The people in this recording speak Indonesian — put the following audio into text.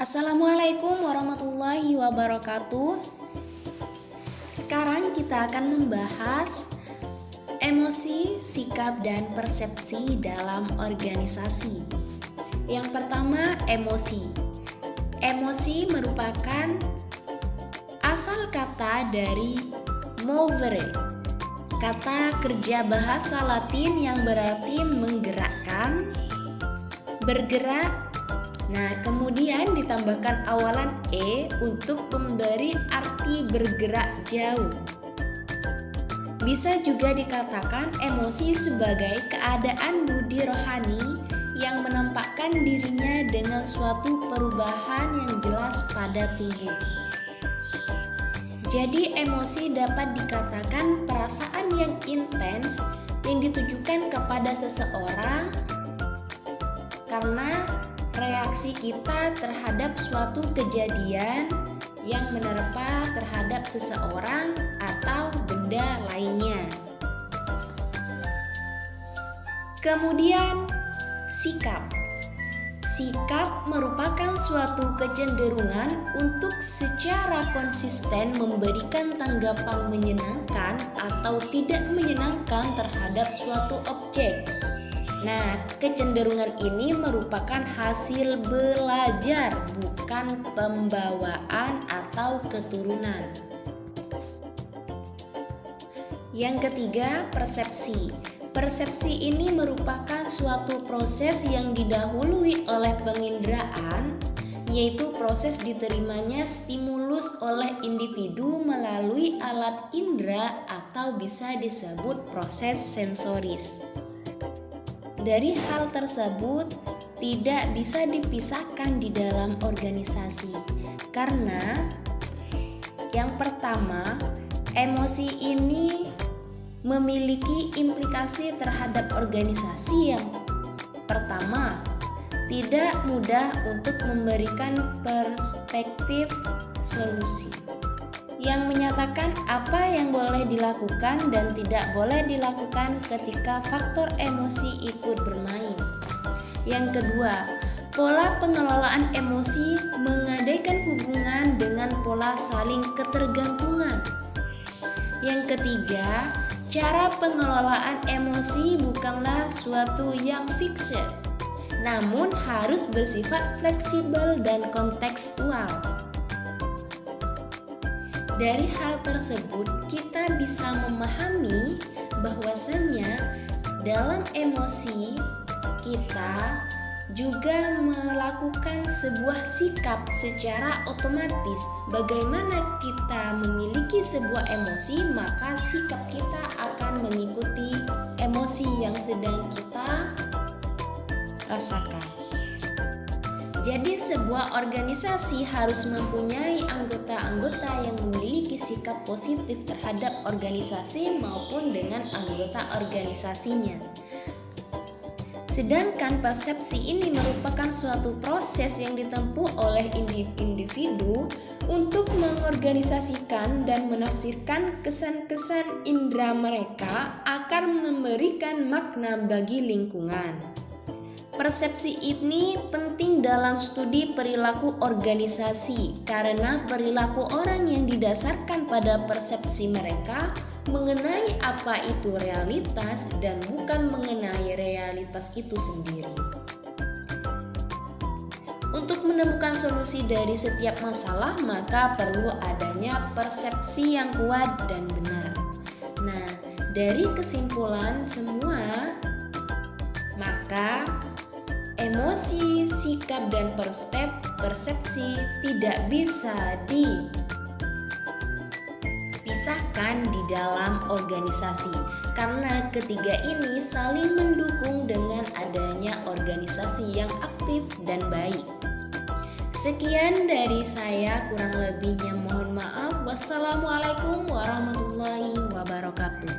Assalamualaikum warahmatullahi wabarakatuh. Sekarang kita akan membahas emosi, sikap, dan persepsi dalam organisasi. Yang pertama, emosi. Emosi merupakan asal kata dari movere, kata kerja bahasa Latin yang berarti menggerakkan, bergerak. Nah, kemudian ditambahkan awalan e untuk memberi arti bergerak jauh. Bisa juga dikatakan emosi sebagai keadaan budi rohani yang menampakkan dirinya dengan suatu perubahan yang jelas pada tubuh. Jadi emosi dapat dikatakan perasaan yang intens yang ditujukan kepada seseorang karena reaksi kita terhadap suatu kejadian yang menerpa terhadap seseorang atau benda lainnya. Kemudian, sikap. Sikap merupakan suatu kecenderungan untuk secara konsisten memberikan tanggapan menyenangkan atau tidak menyenangkan terhadap suatu objek. Nah, kecenderungan ini merupakan hasil belajar, bukan pembawaan atau keturunan. Yang ketiga, persepsi. Persepsi ini merupakan suatu proses yang didahului oleh penginderaan, yaitu proses diterimanya stimulus oleh individu melalui alat indera atau bisa disebut proses sensoris. Dari hal tersebut tidak bisa dipisahkan di dalam organisasi karena yang pertama, emosi ini memiliki implikasi terhadap organisasi. Yang pertama, tidak mudah untuk memberikan perspektif solusi yang menyatakan apa yang boleh dilakukan dan tidak boleh dilakukan ketika faktor emosi ikut bermain. Yang kedua, pola pengelolaan emosi menggadaikan hubungan dengan pola saling ketergantungan. Yang ketiga, cara pengelolaan emosi bukanlah suatu yang fixed, namun harus bersifat fleksibel dan kontekstual. Dari hal tersebut, kita bisa memahami bahwasannya dalam emosi kita juga melakukan sebuah sikap secara otomatis. Bagaimana kita memiliki sebuah emosi, maka sikap kita akan mengikuti emosi yang sedang kita rasakan. Jadi sebuah organisasi harus mempunyai anggota-anggota yang memiliki sikap positif terhadap organisasi maupun dengan anggota organisasinya. Sedangkan persepsi ini merupakan suatu proses yang ditempuh oleh individu untuk mengorganisasikan dan menafsirkan kesan-kesan indera mereka akan memberikan makna bagi lingkungan. Persepsi ini penting dalam studi perilaku organisasi karena perilaku orang yang didasarkan pada persepsi mereka mengenai apa itu realitas dan bukan mengenai realitas itu sendiri. Untuk menemukan solusi dari setiap masalah, maka perlu adanya persepsi yang kuat dan benar. Nah, dari kesimpulan semua, maka emosi, sikap, dan persepsi tidak bisa dipisahkan di dalam organisasi karena ketiga ini saling mendukung dengan adanya organisasi yang aktif dan baik. Sekian dari saya, kurang lebihnya mohon maaf. Wassalamualaikum warahmatullahi wabarakatuh.